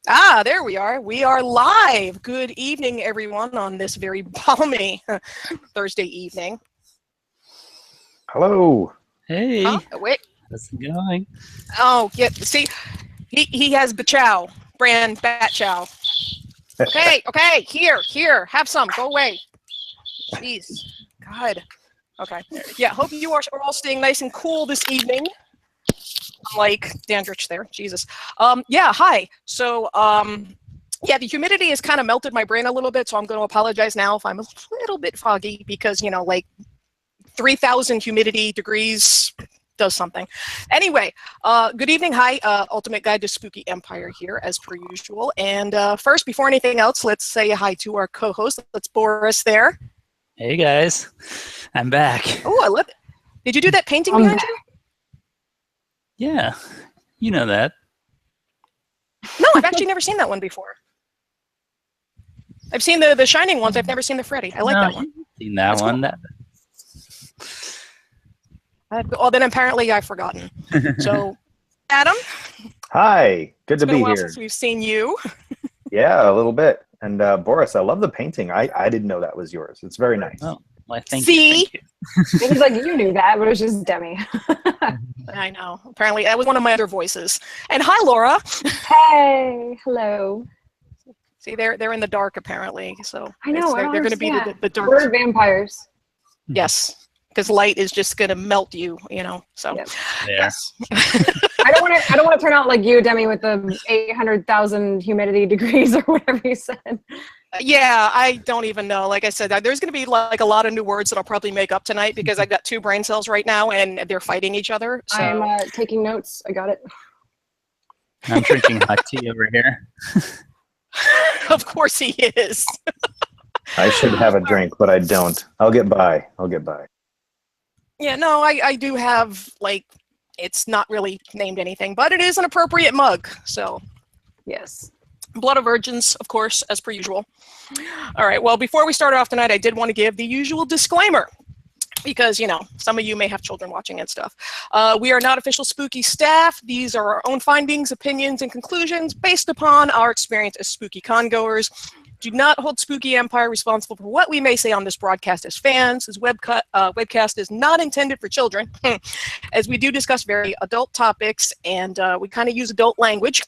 Ah, there we are. We are live. Good evening, everyone, on this very balmy Thursday evening. Hello. Hey. Huh? Wait. How's it going? Oh, yeah. See, he has Bachow, brand Bat Chow. Okay, here. Have some. Go away. Jeez. God. Okay. Yeah, hope you are all staying nice and cool this evening. Like Dandridge there, Jesus. Yeah, hi. So, yeah, the humidity has kind of melted my brain a little bit, so I'm going to apologize now if I'm a little bit foggy because, you know, like 3,000 humidity degrees does something. Anyway, good evening. Hi, Ultimate Guide to Spooky Empire here, as per usual. And first, before anything else, let's say hi to our co-host. Let's Boris there. Hey, guys. I'm back. Oh, I love it. Did you do that painting behind you? Yeah, you know that. No, I've actually never seen that one before. I've seen the Shining ones. I've never seen the Freddy. I like that one. You've seen that That's one. Cool. Well, then apparently I've forgotten. So, Adam? Hi. Good to be It's been a while here. since we've seen you. Yeah, a little bit. And Boris, I love the painting. I didn't know that was yours. It's very nice. Oh, well, thank See? you. It was like you knew that, but it was just Demmie. I know. Apparently, that was one of my other voices. And hi, Laura. Hey, hello. See, they're in the dark apparently. So I know. they're going to be the dark. We're vampires. Yes, because light is just going to melt you. You know. So Yep. yes. I don't want to turn out like you, Demmie, with the 800,000 humidity degrees or whatever you said. Yeah, I don't even know. Like I said, there's going to be like a lot of new words that I'll probably make up tonight because I've got two brain cells right now and they're fighting each other. So. I'm taking notes. I got it. I'm drinking hot tea over here. Of course he is. I should have a drink, but I don't. I'll get by. Yeah, no, I do have, like, it's not really named anything, but it is an appropriate mug. So, Yes. Blood of Virgins, of course, as per usual. All right, well, before we start off tonight, I did want to give the usual disclaimer. Because, you know, some of you may have children watching and stuff. We are not official spooky staff. These are our own findings, opinions, and conclusions based upon our experience as spooky congoers. Do not hold Spooky Empire responsible for what we may say on this broadcast as fans. This webcast is not intended for children, as we do discuss very adult topics, and we kind of use adult language.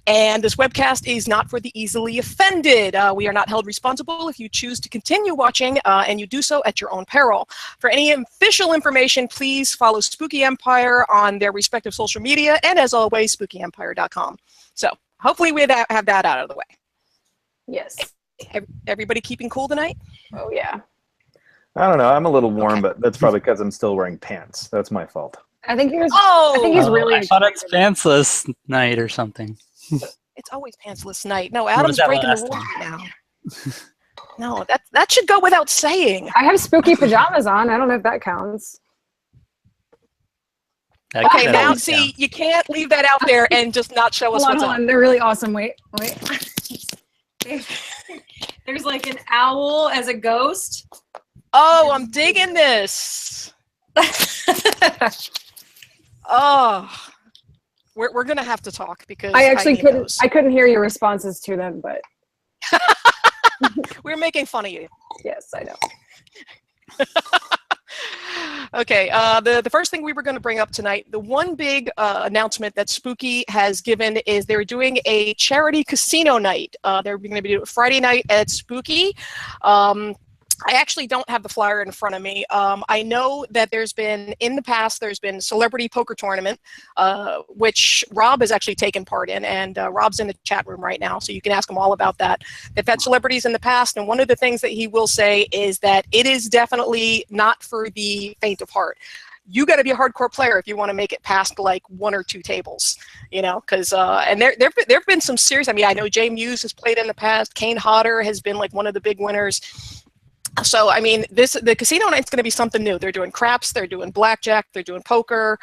And this webcast is not for the easily offended. We are not held responsible if you choose to continue watching, and you do so at your own peril. For any official information, please follow Spooky Empire on their respective social media, and as always, spookyempire.com. So hopefully we have that out of the way. Yes. Everybody keeping cool tonight? Oh yeah. I don't know. I'm a little warm, Okay. but that's probably because I'm still wearing pants. That's my fault. I think he was. Oh! I think he's really. I thought it's excited. pantsless night or something. It's always pantsless night. No, was Adam's that breaking the last rules time? right now. No, that should go without saying. I have spooky pajamas on. I don't know if that counts. That Okay, could now always see, count. you can't leave that out there and just not show us Hold what's up. on. They're really awesome. Wait. There's like an owl as a ghost. Oh, I'm digging this. Oh, we're gonna have to talk because I actually need couldn't. those. I couldn't hear your responses to them, but We're making fun of you. yes, I know. Okay, the first thing we were going to bring up tonight, the one big announcement that Spooky has given is they're doing a charity casino night. They're going to be doing it Friday night at Spooky. I actually don't have the flyer in front of me. I know that in the past, there's been celebrity poker tournament, which Rob has actually taken part in, and Rob's in the chat room right now, so you can ask him all about that. They've had celebrities in the past, and one of the things that he will say is that it is definitely not for the faint of heart. You got to be a hardcore player if you want to make it past like one or two tables, you know, because and there've been some serious. I mean, I know Jay Muse has played in the past. Kane Hodder has been like one of the big winners. So, I mean, the casino night's going to be something new. They're doing craps, they're doing blackjack, they're doing poker.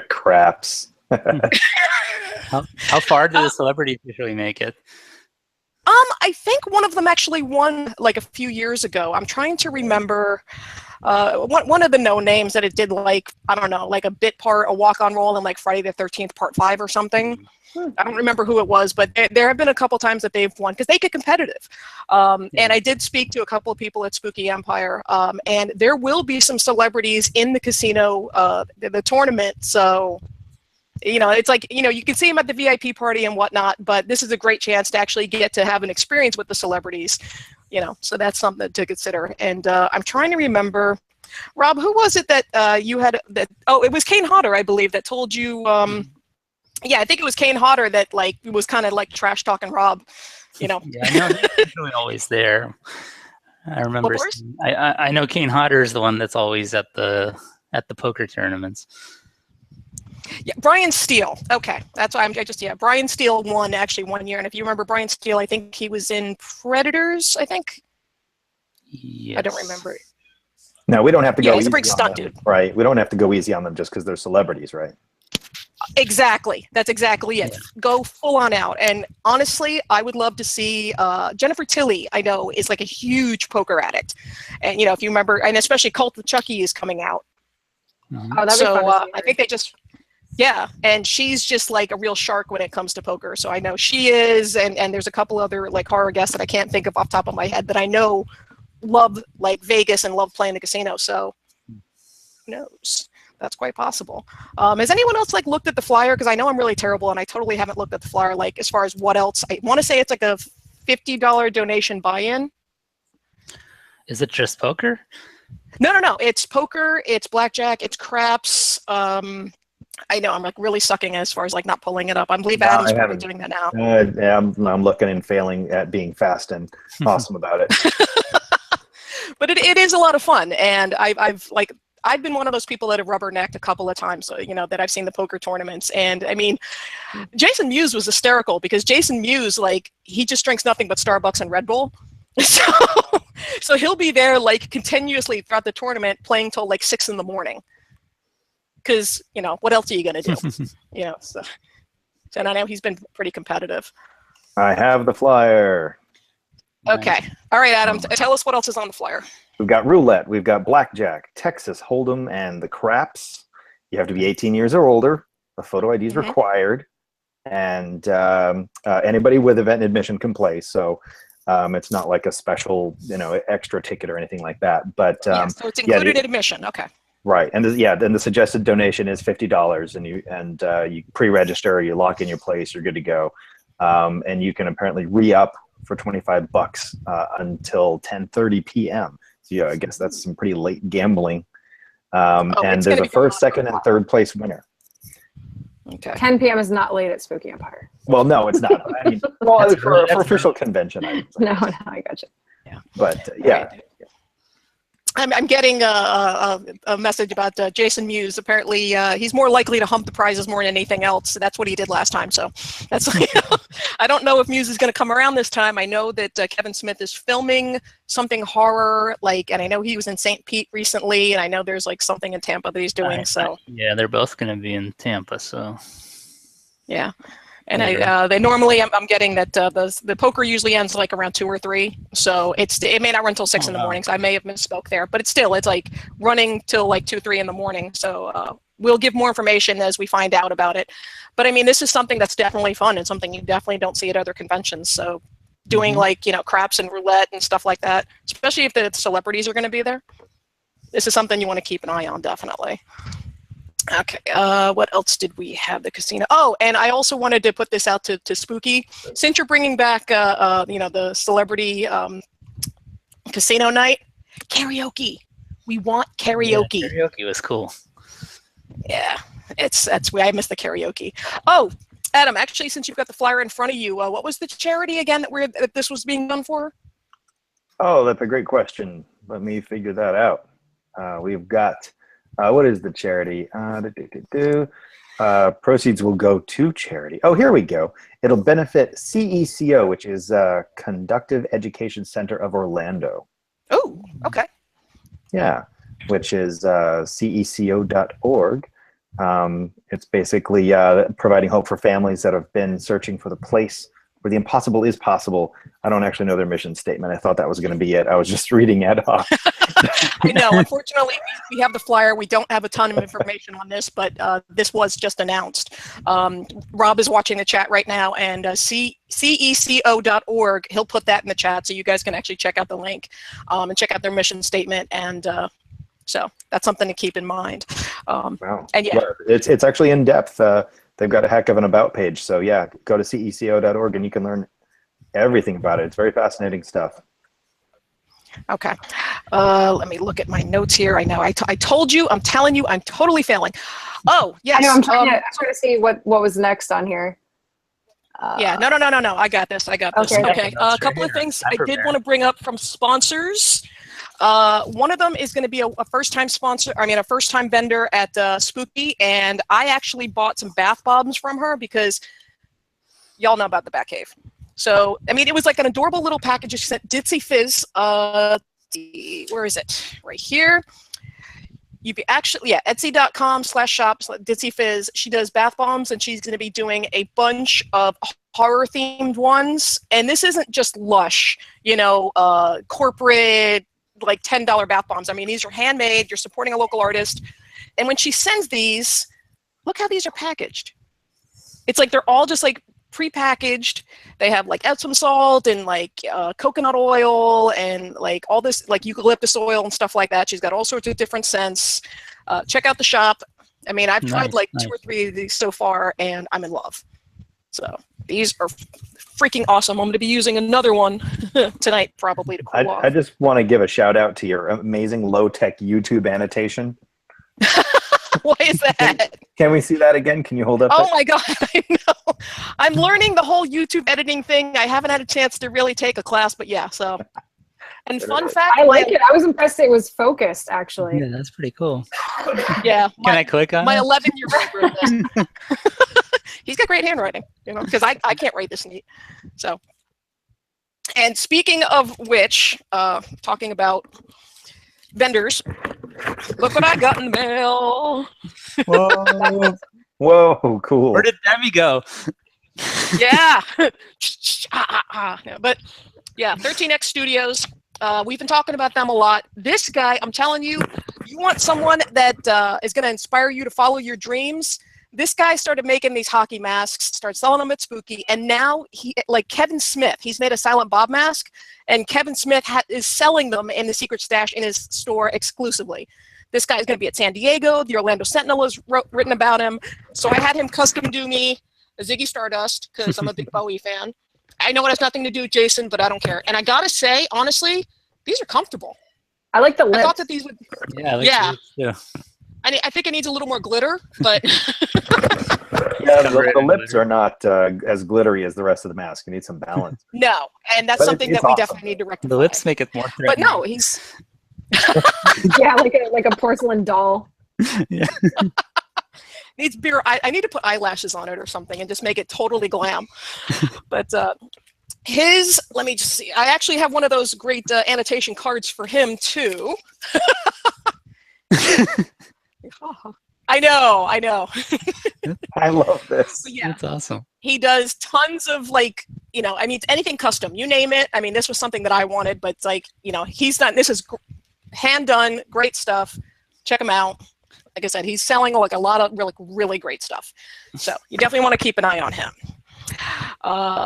Craps. How far do the celebrities usually make it? I think one of them actually won like a few years ago. I'm trying to remember one of the no names that it did, like, I don't know, like a bit part, a walk-on role in like Friday the 13th Part 5 or something. I don't remember who it was, but there have been a couple times that they've won because they get competitive. And I did speak to a couple of people at Spooky Empire, and there will be some celebrities in the casino, the tournament. So, you know, it's like, you know, you can see them at the VIP party and whatnot, but this is a great chance to actually get to have an experience with the celebrities, you know, so that's something to consider. And I'm trying to remember, Rob, who was it that you had that? Oh, it was Kane Hodder, I believe, that told you. Yeah, I think it was Kane Hodder that like was kind of like trash talking Rob, you know. Yeah, I know he's usually always there. I remember. Boris? I know Kane Hodder is the one that's always at the poker tournaments. Yeah, Brian Steele. Okay, that's why Brian Steele won actually one year, and if you remember Brian Steele, I think he was in Predators. I think. Yes. I don't remember. No, we don't have to go. Yeah, he's a easy big on stunt them, dude. right? We don't have to go easy on them just because they're celebrities, right? Exactly. That's exactly it. Yeah. Go full on out. And honestly, I would love to see Jennifer Tilly, I know, is like a huge poker addict. And, you know, if you remember, and especially Cult of Chucky is coming out. Mhm. Oh, that'd be fun to see I her. think they just, yeah, and she's just like a real shark when it comes to poker. So I know she is, and there's a couple other like horror guests that I can't think of off the top of my head that I know love like Vegas and love playing the casino. So who knows? That's quite possible. Has anyone else like looked at the flyer? Because I know I'm really terrible and I totally haven't looked at the flyer. Like as far as what else, I want to say it's like a $50 donation buy-in. Is it just poker? No. It's poker, it's blackjack, it's craps. I know I'm like really sucking as far as like not pulling it up. I believe No, Adam's I probably haven't. doing that now. Yeah, I'm looking and failing at being fast and awesome about it. But it is a lot of fun, and I've been one of those people that have rubbernecked a couple of times, so, you know, that I've seen the poker tournaments. And I mean, Jason Mewes was hysterical because Jason Mewes, like, he just drinks nothing but Starbucks and Red Bull. So he'll be there like continuously throughout the tournament playing till like 6 in the morning. Because, you know, what else are you going to do? You know, so, and I know he's been pretty competitive. I have the flyer. Okay. All right, Adam, tell us what else is on the flyer. We've got roulette, we've got blackjack, Texas Hold'em, and the craps. You have to be 18 years or older. A photo ID is required, and anybody with event admission can play. So it's not like a special, you know, extra ticket or anything like that. But Yeah, so it's included in admission. Okay. right, and then the suggested donation is $50, and you pre-register, you lock in your place, you're good to go, and you can apparently re-up for $25 until 10:30 p.m. So yeah, I guess that's some pretty late gambling. And there's a first, second, and third place winner. Okay. 10 p.m. is not late at Spooky Empire. Well, no, it's not. I mean, well, for official convention, I would say. No, I got you. Yeah. But yeah. Right. I'm getting a message about Jason Mewes. Apparently, he's more likely to hump the prizes more than anything else. That's what he did last time. So that's, you know, I don't know if Mewes is going to come around this time. I know that Kevin Smith is filming something horror, like, and I know he was in St. Pete recently, and I know there's like something in Tampa that he's doing. So yeah, they're both going to be in Tampa. So yeah. And they normally, I'm getting that the poker usually ends like around 2 or 3, so it may not run till 6 in the morning. So I may have misspoke there, but it's like running till like 2, 3 in the morning. So we'll give more information as we find out about it. But I mean, this is something that's definitely fun and something you definitely don't see at other conventions. So doing like, you know, craps and roulette and stuff like that, especially if the celebrities are going to be there, this is something you want to keep an eye on, definitely. Okay, what else did we have? The casino. Oh, and I also wanted to put this out to Spooky. Since you're bringing back, you know, the celebrity casino night, karaoke. We want karaoke. Yeah, karaoke was cool. Yeah, that's why I missed the karaoke. Oh, Adam, actually, since you've got the flyer in front of you, what was the charity again that this was being done for? Oh, that's a great question. Let me figure that out. We've got. What is the charity? Proceeds will go to charity. Oh, here we go. It'll benefit CECO, which is Conductive Education Center of Orlando. Oh, okay. Yeah, which is ceco.org. It's basically providing hope for families that have been searching for the place where the impossible is possible. I don't actually know their mission statement. I thought that was going to be it. I was just reading ad hoc. I know. Unfortunately, we have the flyer. We don't have a ton of information on this, but this was just announced. Rob is watching the chat right now, and ceco.org, he'll put that in the chat so you guys can actually check out the link and check out their mission statement. And so that's something to keep in mind. Wow. And yeah, Well, it's actually in depth. They've got a heck of an about page. So yeah, go to ceco.org and you can learn everything about it. It's very fascinating stuff. okay. Let me look at my notes here. I know I told you, I'm telling you, I'm totally failing. Oh, yes. I know, I'm trying to see what was next on here. Yeah, no. I got this. Okay. Okay. A couple of things I did want to bring up from sponsors. One of them is going to be a first-time sponsor. I mean, a first-time vendor at Spooky, and I actually bought some bath bombs from her because y'all know about the Batcave. So, I mean, it was like an adorable little package. She sent Ditzy Fizz. Where is it? Right here. You be actually, yeah, Etsy.com/shop/Ditzy Fizz. She does bath bombs, and she's going to be doing a bunch of horror-themed ones. And this isn't just lush, you know, corporate, like $10 bath bombs. I mean, these are handmade. You're supporting a local artist. And when she sends these, look how these are packaged. It's like they're all just like pre-packaged. They have like Epsom salt and like coconut oil and like all this like eucalyptus oil and stuff like that. She's got all sorts of different scents. Check out the shop. I mean, I've tried like 2 or 3 of these so far, and I'm in love. So these are freaking awesome. I'm going to be using another one tonight probably to cool off. I just want to give a shout out to your amazing low-tech YouTube annotation. Why is that? Can we see that again? Can you hold up? Oh my God, I know. I'm learning the whole YouTube editing thing. I haven't had a chance to really take a class, but yeah, so. And fun fact. I like it. I was impressed it was focused, actually. Yeah, that's pretty cool. Yeah. Can I click on my it? 11-year-old wrote this. He's got great handwriting, you know, because I can't write this neat. So, and speaking of which, talking about vendors, look what I got in the mail. Whoa. Whoa, cool. Where did Demmie go? Yeah. But yeah, 13X Studios. We've been talking about them a lot. This guy, I'm telling you, you want someone that is going to inspire you to follow your dreams. This guy started making these hockey masks, started selling them at Spooky, and now he, like Kevin Smith, he's made a Silent Bob mask, and Kevin Smith is selling them in the secret stash in his store exclusively. This guy's going to be at San Diego. The Orlando Sentinel has written about him. So I had him custom do me a Ziggy Stardust because I'm a big Bowie fan. I know it has nothing to do with Jason, but I don't care. And I got to say, honestly, these are comfortable. I like the lips. I thought that these would. Yeah. Yeah. I think it needs a little more glitter, but. Yeah, the lips are not as glittery as the rest of the mask. You need some balance. No, and that's But something it's that we awesome. definitely need to rectify. The lips make it more But threatening. no, he's. Yeah, like a porcelain doll. Yeah. Needs beer. I need to put eyelashes on it or something and just make it totally glam. But let me just see. I actually have one of those great annotation cards for him too. I know. I love this. But yeah, That's awesome. he does tons of like, you know, I mean, anything custom, you name it. I mean, this was something that I wanted, but it's like, you know, he's done, this is hand done, great stuff. Check him out. Like I said, he's selling like a lot of really great stuff. So you definitely want to keep an eye on him.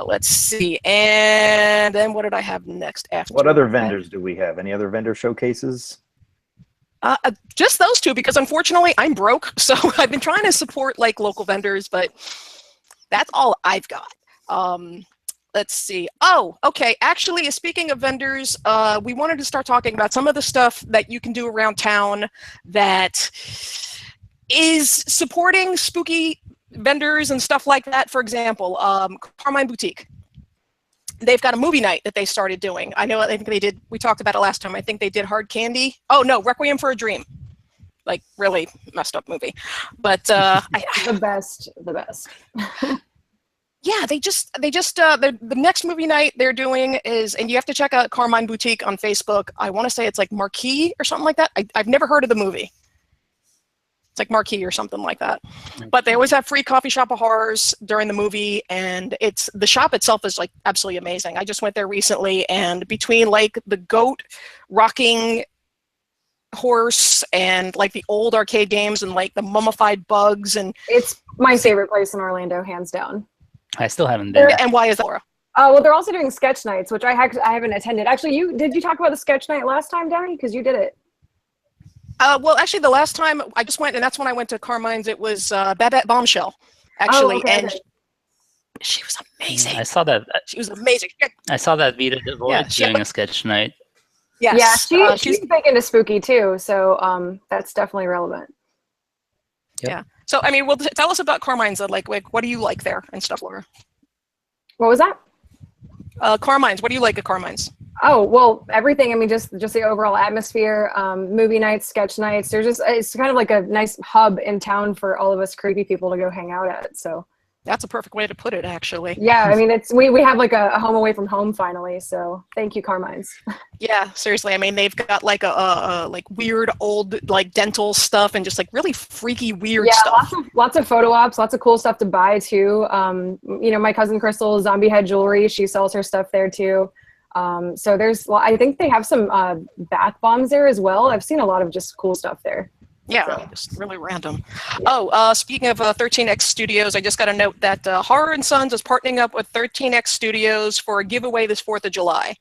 Let's see. And then what did I have next after? What other vendors do we have? Any other vendor showcases? Just those two, because unfortunately I'm broke. So I've been trying to support like local vendors, but that's all I've got. Let's see. Oh, okay. Actually, speaking of vendors, we wanted to start talking about some of the stuff that you can do around town that is supporting spooky vendors and stuff like that. For example, Carmine Boutique. They've got a movie night that they started doing. I think they did, we talked about it last time. I think they did Hard Candy. Oh no, Requiem for a Dream. Like really messed up movie. But The best. yeah, the next movie night they're doing is, and you have to check out Carmine Boutique on Facebook. I want to say it's like Marquee or something like that. I've never heard of the movie. It's like Marquee or something like that. But they always have free coffee shop of horrors during the movie, and the shop itself is like absolutely amazing. I just went there recently, and between like the goat rocking horse and like the old arcade games and like the mummified bugs, and It's my favorite place in Orlando, hands down. I still haven't been. and why is that, Laura? Well, they're also doing sketch nights, which I haven't attended. Actually, did you talk about the sketch night last time, Demmie? Because you did it. Well, actually, the last time I just went, and that's when I went to Carmine's. It was Babette Bombshell, actually, and she was amazing. I saw that. She was amazing. I saw that Vita Devoid doing a sketch night. Yes. Yeah, she's big into spooky too, so that's definitely relevant. Yep. Yeah. So, I mean, well, tell us about Carmine's. Like, what do you like there and stuff, Laura? What was that? Carmine's. What do you like at Carmine's? Oh, well, everything. I mean, just the overall atmosphere, movie nights, sketch nights. It's kind of like a nice hub in town for all of us creepy people to go hang out at. So That's a perfect way to put it, actually. yeah, I mean, we have like a home away from home finally. So thank you, Carmine's. Yeah, seriously. I mean, they've got like a like weird old like dental stuff and just like really freaky weird stuff. Lots of photo ops, lots of cool stuff to buy too. You know, my cousin Crystal, Zombie Head Jewelry, she sells her stuff there too. So I think they have some bath bombs there as well. I've seen a lot of just cool stuff there. Yeah, just really random. Oh, speaking of 13X Studios, I just got a note that Horror and Sons is partnering up with 13X Studios for a giveaway this 4th of July.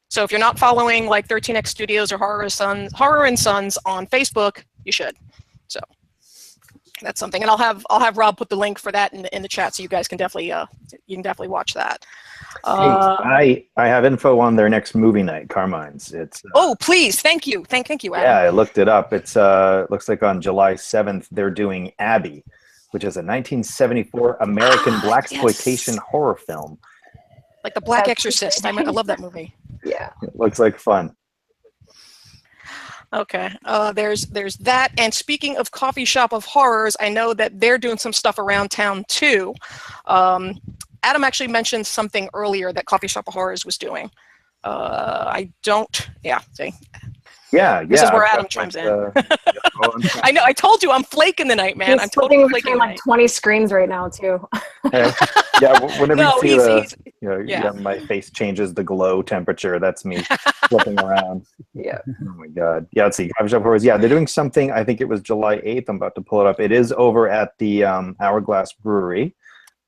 So if you're not following like 13X Studios or Horror and Sons on Facebook, you should. So that's something, and I'll have Rob put the link for that in the chat, so you guys can definitely watch that. I have info on their next movie night, Carmine's. It's oh, please, thank you, thank you, Adam. Yeah, I looked it up. It's looks like on July 7th they're doing Abby, which is a 1974 American blaxploitation horror film. Like the Black Exorcist. I love that movie. Yeah, it looks like fun. Okay, there's that. And speaking of Coffee Shop of Horrors, I know that they're doing some stuff around town too. Adam actually mentioned something earlier that Coffee Shop of Horrors was doing. See. Yeah. This is where Adam chimes in. I know. I told you I'm flaking the night, man. He's I'm totally flaking like 20 screens right now too. Yeah, whenever you see yeah, my face changes the glow temperature, that's me flipping around. Yeah. Oh my God. Yeah, let's see. Coffee Shop Horrors. Yeah, they're doing something. I think it was July 8th. I'm about to pull it up. It is over at the Hourglass Brewery.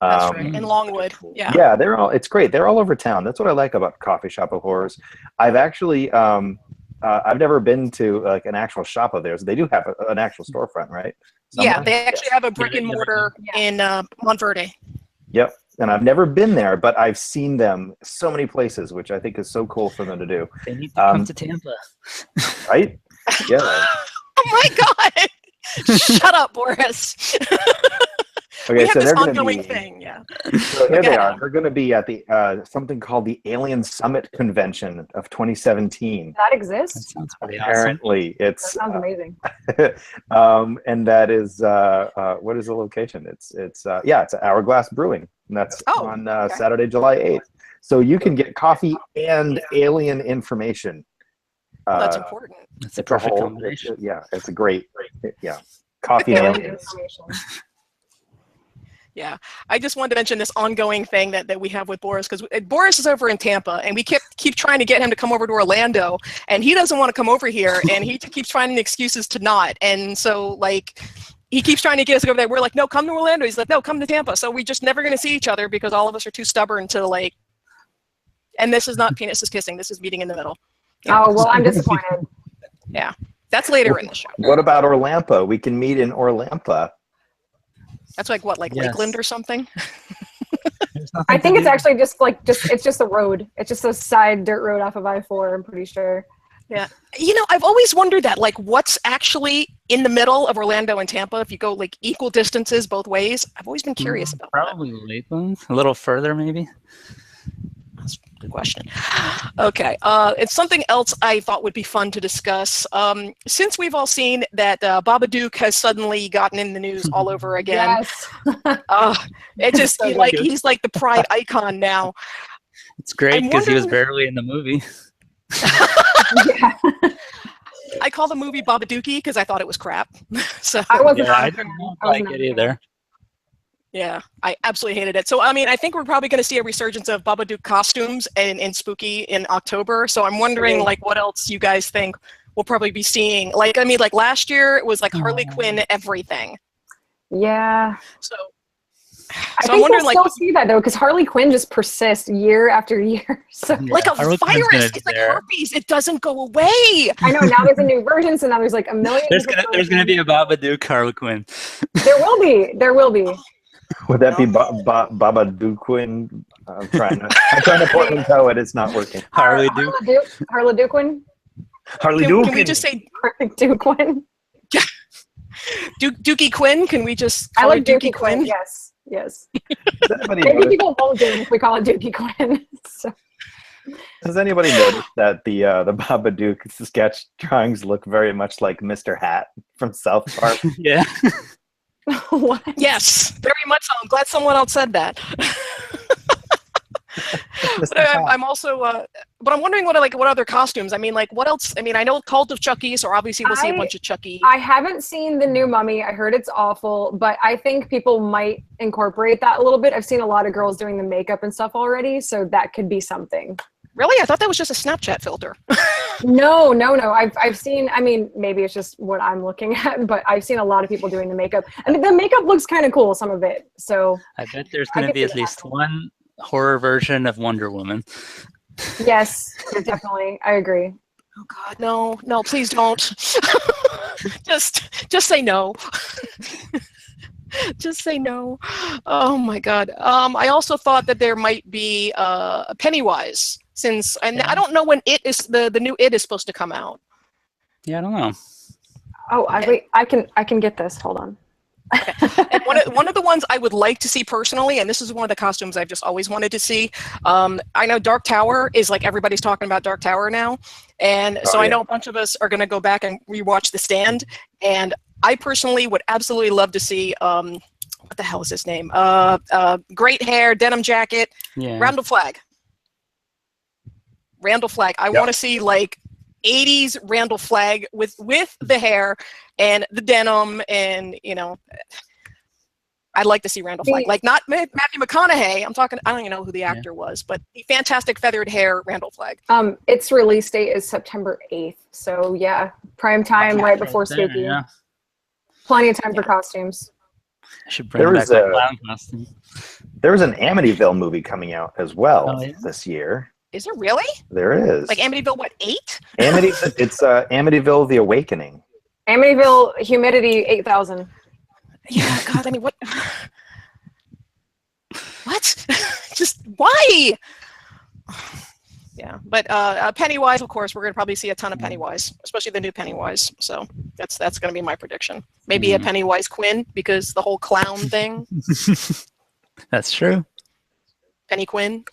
That's right. In Longwood. Yeah. Yeah, it's great. They're all over town. That's what I like about Coffee Shop of Horrors. I've actually I've never been to like an actual shop of theirs. They do have an actual storefront, right? Somewhere? Yeah, they actually have a brick and mortar in Montverde. Yep. And I've never been there, but I've seen them so many places, which I think is so cool for them to do. They need to come to Tampa. Right? Yeah. Oh my God! Shut up, Boris. Okay, we have so this they're ongoing going to be. thing, yeah. So here they are. They're going to be at the something called the Alien Summit Convention of 2017. That exists? That sounds pretty Apparently, That sounds amazing. and that is what is the location? It's Hourglass Brewing, and that's on Saturday, July 8th. So you can get coffee and alien information. That's important. It's a perfect combination. It's a great coffee and aliens. Yeah, I just wanted to mention this ongoing thing that we have with Boris, because Boris is over in Tampa, and we keep trying to get him to come over to Orlando, and he doesn't want to come over here, and he keeps finding excuses to not. And so, like, he keeps trying to get us over there. We're like, no, come to Orlando. He's like, no, come to Tampa. So we just never going to see each other because all of us are too stubborn to, like, and this is not penis is kissing. This is meeting in the middle. Yeah. Oh, well, I'm disappointed. Yeah, that's later in the show. What about Orlampa? We can meet in Orlampa. That's like what, like Lakeland or something? I think it's actually just a road. It's just a side dirt road off of I-4, I'm pretty sure. Yeah. You know, I've always wondered that, like, what's actually in the middle of Orlando and Tampa if you go, like, equal distances both ways? I've always been curious about Probably Lakeland. A little further, maybe. That's a good question. Okay. It's something else I thought would be fun to discuss. Since we've all seen that Babadook has suddenly gotten in the news all over again. Yes. It just, he's like the pride icon now. It's great because he was barely in the movie. I call the movie Babadookie because I thought it was crap. So I wasn't. Yeah, a I fan. don't I wasn't like a it fan. either. yeah, I absolutely hated it. So I mean, I think we're probably going to see a resurgence of Babadook costumes in Spooky in October. So I'm wondering, Agreed. like, what else you guys think we'll probably be seeing? Like, I mean, like last year it was like Harley Quinn everything. Yeah. So, I I'm think wondering, we'll like, still see that though, because Harley Quinn just persists year after year. So like a Harley Quinn's gonna virus. be It's like there. herpes. It doesn't go away. I know now there's a new version, so now there's like a million. There's different gonna versions. be a Babadook Harley Quinn. There will be. There will be. Would that be Babadook? I'm trying to portmanteau it. It's not working. Harley Duke. Harley Duquin. Harley Can we just say Harley Duquin. Dookie Quinn? Can we just I call her like Dookie Quinn? Yes. Yes. Does anybody Maybe notice, people won't do it if we call it Dookie Quinn. So. has anybody noticed that the Babadook sketch drawings look very much like Mr. Hat from South Park? Yeah. What? Yes, very much so. I'm glad someone else said that. Mr. But Hat. I'm also, but I'm wondering what other costumes. I mean, like what else? I mean, I know Cult of Chucky, so obviously we'll see a bunch of Chucky. I haven't seen the new Mummy. I heard it's awful, but I think people might incorporate that a little bit. I've seen a lot of girls doing the makeup and stuff already, so that could be something. Really? I thought that was just a Snapchat filter. No. I've seen. I mean, maybe it's just what I'm looking at, but I've seen a lot of people doing the makeup. I mean, the makeup looks kind of cool. Some of it. So I bet there's I gonna could be see at that least happening. one horror version of Wonder Woman. yes, definitely. I agree. Oh God, no, please don't. just say no. Just say no. Oh my God. I also thought that there might be Pennywise, and I don't know when the new It is supposed to come out. Yeah, I don't know. Oh, wait. I can get this. Hold on. And one of the ones I would like to see personally, and this is one of the costumes I've just always wanted to see. I know Dark Tower is like everybody's talking about Dark Tower now, and so I know a bunch of us are going to go back and rewatch The Stand. And I personally would absolutely love to see what the hell is his name? Great hair, denim jacket, Yeah. Randall Flagg. Randall Flagg. I want to see like 80s Randall Flagg with the hair and the denim, and I'd like to see Randall Flagg, like not Matthew McConaughey. I'm talking. I don't even know who the actor was, but the fantastic feathered hair Randall Flagg. Its release date is September 8th. So yeah, prime time right before Spooky. Yeah. Plenty of time for costumes. I should bring back my clown costume. There was an Amityville movie coming out as well this year. Is there really? There is. Like Amityville, what, 8? It's Amityville: The Awakening. Amityville Humidity 8000. Yeah, God, I mean, what? What? Just why? Yeah, but Pennywise, of course, we're going to probably see a ton of Pennywise, especially the new Pennywise. So that's going to be my prediction. Maybe a Pennywise Quinn, because the whole clown thing. That's true. Penny Quinn.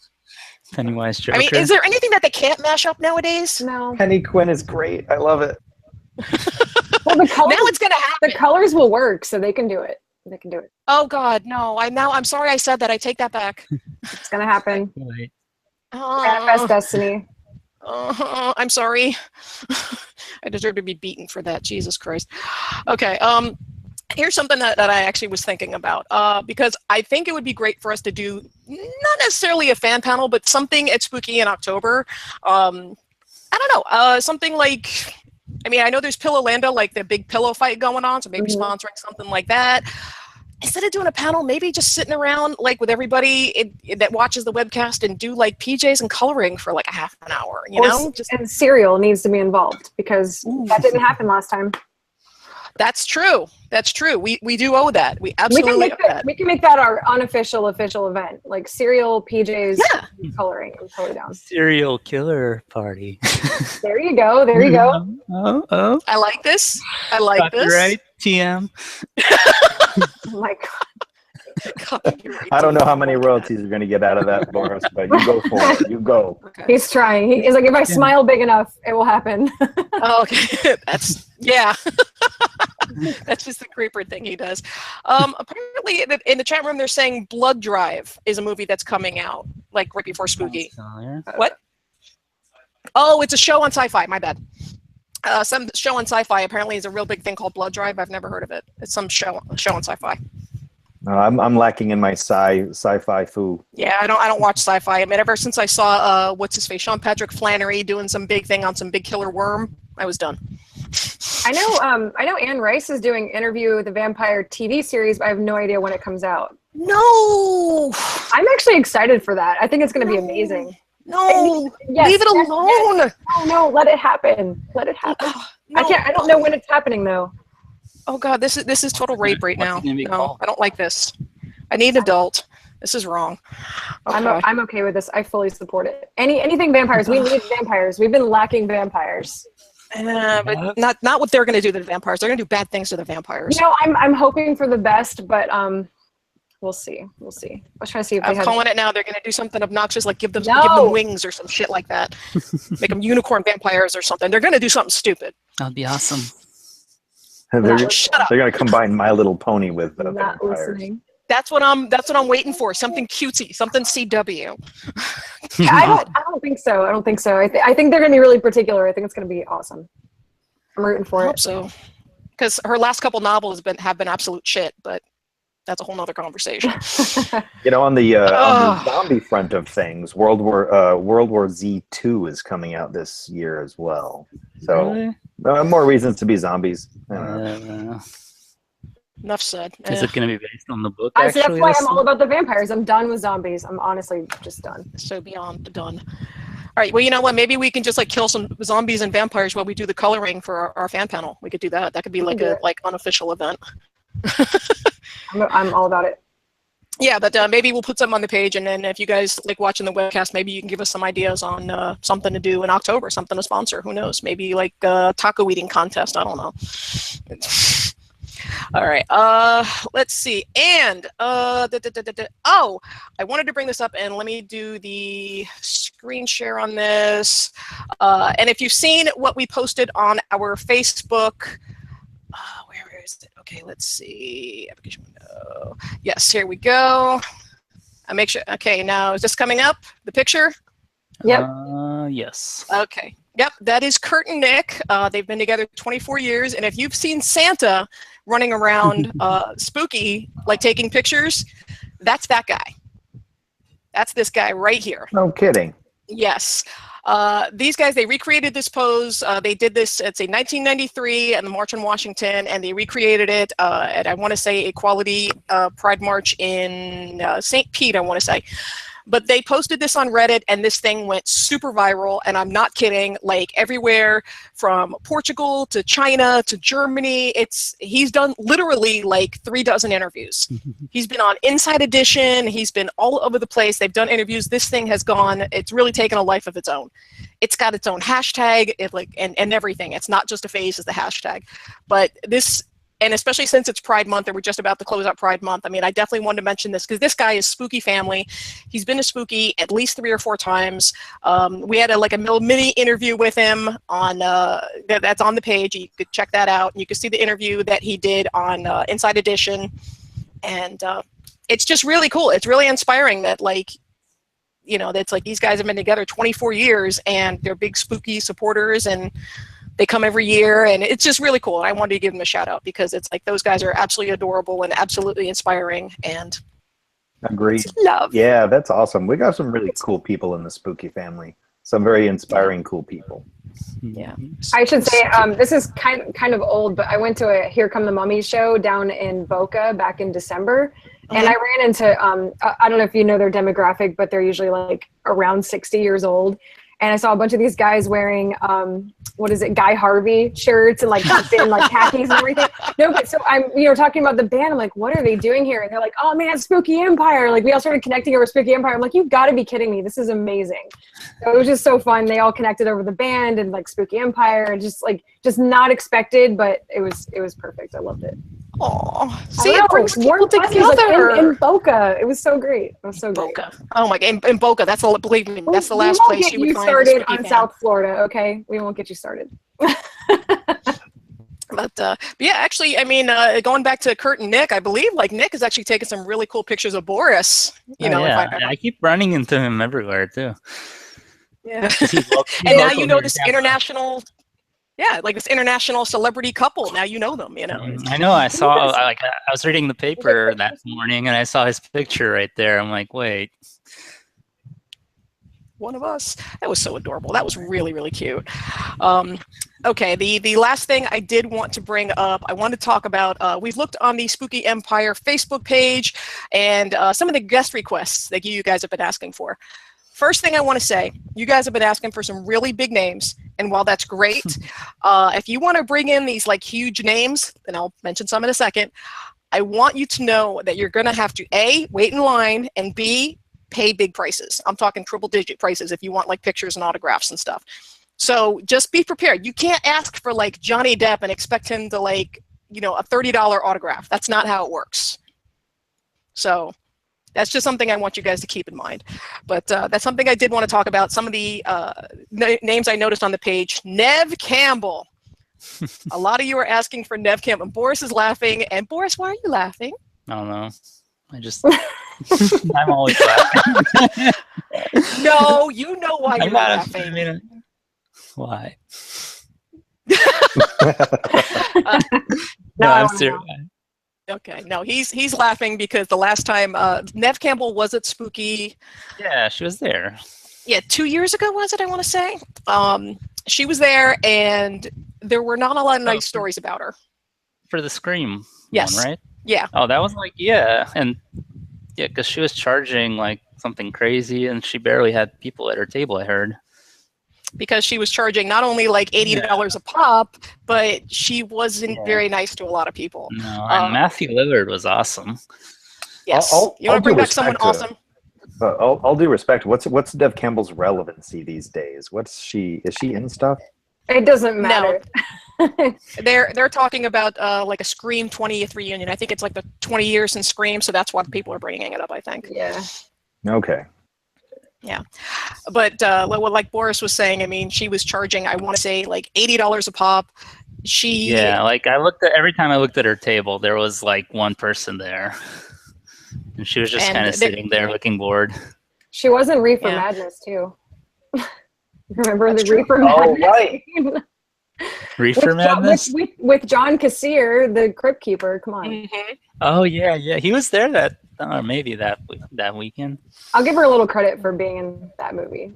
Pennywise Joker. I mean, is there anything that they can't mash up nowadays? No. Penny Quinn is great. I love it. Well, the colors, Now it's going to happen. the colors will work, so they can do it. They can do it. Oh God, no! I'm sorry I said that. I take that back. It's gonna happen. Wait. Manifest destiny. I'm sorry. I deserve to be beaten for that. Jesus Christ. Okay. Here's something that I actually was thinking about, because I think it would be great for us to do not necessarily a fan panel, but something at Spooky in October. I don't know, something like, I mean, I know there's Pillowlanda, like the big pillow fight going on, so maybe sponsoring something like that. Instead of doing a panel, maybe just sitting around like with everybody that watches the webcast and do like PJs and coloring for like a half an hour, you know? And cereal needs to be involved, because that didn't happen last time. That's true. That's true. We do owe that. We absolutely owe that. We can make that our unofficial official event, like cereal, PJs, coloring, and throw it down. Serial killer party. There you go. There you go. Oh. I like this. I like this. Right, TM. Oh my God. Copyright. I don't know how many royalties you're going to get out of that, Boris, but you go for it. You go. Okay. He's trying. He's like, if I smile big enough, it will happen. Oh, okay. That's That's just the creeper thing he does. Apparently, in the chat room, they're saying Blood Drive is a movie that's coming out, like right before Spooky. What? Oh, it's a show on Sci-Fi. My bad. Some show on Sci-Fi apparently is a real big thing called Blood Drive. I've never heard of it. It's some show on Sci-Fi. I'm lacking in my sci-fi foo. Yeah, I don't watch Sci-Fi. I mean, ever since I saw what's his face, Sean Patrick Flannery doing some big thing on some big killer worm, I was done. I know Anne Rice is doing Interview with the Vampire TV series, but I have no idea when it comes out. No, I'm actually excited for that. I think it's going to be amazing. No, yes, leave it alone. Yes. No, let it happen. Let it happen. No. I don't know when it's happening though. Oh God, this is total rape right now. What's it gonna be No, called? I don't like this. I need an adult. This is wrong. Okay. I'm okay with this. I fully support it. Anything vampires. We need vampires. We've been lacking vampires. But not what they're going to do to the vampires. They're going to do bad things to the vampires. You know, I'm hoping for the best, but we'll see. We'll see. I was trying to see if they I'm had. calling it now. They're going to do something obnoxious, like give them No. wings or some shit like that. Make them unicorn vampires or something. They're going to do something stupid. That'd be awesome. Shut up. They're going to combine My Little Pony with Not vampires. listening. That's what I'm waiting for. Something cutesy, something CW. I don't think so. I don't think so. I think they're going to be really particular. I think it's going to be awesome. I'm rooting I for hope it. so. Because her last couple novels have been absolute shit, but that's a whole nother conversation. You know, on the zombie front of things, World War Z2 is coming out this year as well. So more reasons to be zombies. Enough said. Is it going to be based on the book? So Actually, that's why I'm all about the vampires. I'm done with zombies. I'm honestly just done. So beyond done. All right. Well, you know what? Maybe we can just like kill some zombies and vampires while we do the coloring for our fan panel. We could do that. That could be like a unofficial event. I'm all about it. Yeah, but maybe we'll put something on the page, and then if you guys like watching the webcast, maybe you can give us some ideas on something to do in October, something to sponsor. Who knows? Maybe like a taco eating contest. I don't know. All right. Let's see. And I wanted to bring this up, and let me do the screen share on this. And if you've seen what we posted on our Facebook, where is it? Okay, let's see. Application window. Yes, here we go. I make sure. Okay, now is this coming up? The picture? Yep. Yes. Okay. Yep, that is Kurt and Nick. They've been together 24 years, and if you've seen Santa running around spooky, like taking pictures, that's that guy. That's this guy right here. No kidding. Yes. These guys, they recreated this pose. They did this, it's a 1993 and the March on Washington, and they recreated it at, I want to say, Equality Pride March in St. Pete, I want to say. But they posted this on Reddit, and this thing went super viral, and I'm not kidding, like everywhere from Portugal to China to Germany. He's done literally like 36 interviews. He's been on Inside Edition. He's been all over the place. They've done interviews. This thing has it's really taken a life of its own. It's got its own hashtag, and everything. It's not just a phase as the hashtag. But this, and especially since it's Pride Month, and we're just about to close out Pride Month, I mean, I definitely wanted to mention this because this guy is Spooky Family. He's been to Spooky at least 3 or 4 times. We had a mini interview with him on that's on the page. You could check that out. You can see the interview that he did on Inside Edition, and it's just really cool. It's really inspiring that that's like these guys have been together 24 years, and they're big Spooky supporters, and they come every year, and it's just really cool. And I wanted to give them a shout out because it's like those guys are absolutely adorable and absolutely inspiring, and Agreed. love. Yeah, that's awesome. We got some really cool people in the Spooky family. Some very inspiring, cool people. Yeah. I should say this is kind of old, but I went to a Here Come the Mummies show down in Boca back in December, and I ran into I don't know if you know their demographic, but they're usually like around 60 years old. And I saw a bunch of these guys wearing, Guy Harvey shirts and like tucked in like khakis and everything. No, but so I'm, talking about the band. I'm like, what are they doing here? And they're like, oh man, Spooky Empire. Like we all started connecting over Spooky Empire. I'm like, you've got to be kidding me. This is amazing. So it was just so fun. They all connected over the band and like Spooky Empire, and just not expected, but it was perfect. I loved it. Oh, see, it brings people together. In Boca. It was so great. It was so great. Boca. Oh my God, in Boca. Believe me, that's the last place you would find started on South Florida, okay? We won't get you started. But yeah, actually, I mean, going back to Kurt and Nick, I believe like Nick has actually taken some really cool pictures of Boris. I keep running into him everywhere too. Yeah. And now you know this international. Yeah, like this international celebrity couple. Now you know them, you know. I know. I saw. Like, I was reading the paper that morning, and I saw his picture right there. I'm like, wait. One of us. That was so adorable. That was really, really cute. Okay, the last thing I did want to bring up, I want to talk about, we've looked on the Spooky Empire Facebook page and some of the guest requests that you guys have been asking for. First thing I want to say, you guys have been asking for some really big names, and while that's great, if you want to bring in these like huge names, and I'll mention some in a second, I want you to know that you're going to have to A, wait in line, and B, pay big prices. I'm talking triple-digit prices if you want like pictures and autographs and stuff. So just be prepared. You can't ask for like Johnny Depp and expect him to like, you know, a $30 autograph. That's not how it works. So that's just something I want you guys to keep in mind. But that's something I did want to talk about. Some of the names I noticed on the page. Neve Campbell. A lot of you are asking for Neve Campbell. Boris is laughing. And Boris, why are you laughing? I don't know. I just, I'm always laughing. No, you know why you're laughing. I mean, why? No, I'm serious. Okay, no, he's laughing because the last time Neve Campbell was at Spooky. Yeah, she was there. Yeah, 2 years ago was it? I want to say. She was there, and there were not a lot of nice stories about her. For the Scream yes. one, right? Yeah. Oh, that was like, yeah, and yeah, because she was charging like something crazy, and she barely had people at her table, I heard. Because she was charging not only like $80 a pop, but she wasn't very nice to a lot of people. No, and Matthew Lillard was awesome. Yes. You want to bring back someone awesome? I'll do respect. What's Neve Campbell's relevancy these days? Is she in stuff? It doesn't matter. No. They're talking about like a Scream 20th reunion. I think it's like the 20 years since Scream, so that's why people are bringing it up, I think. Yeah. Okay. Yeah, but like Boris was saying, I mean, she was charging, I want to say, like $80 a pop. Yeah, like every time I looked at her table, there was like one person there, and she was just kind of sitting there looking bored. She was in Reefer Madness too. Remember the Reefer Madness? Oh, right. Reefer Madness? With John Kassir, the Crypt Keeper. Come on. Mm-hmm. Oh yeah, he was there maybe that weekend. I'll give her a little credit for being in that movie.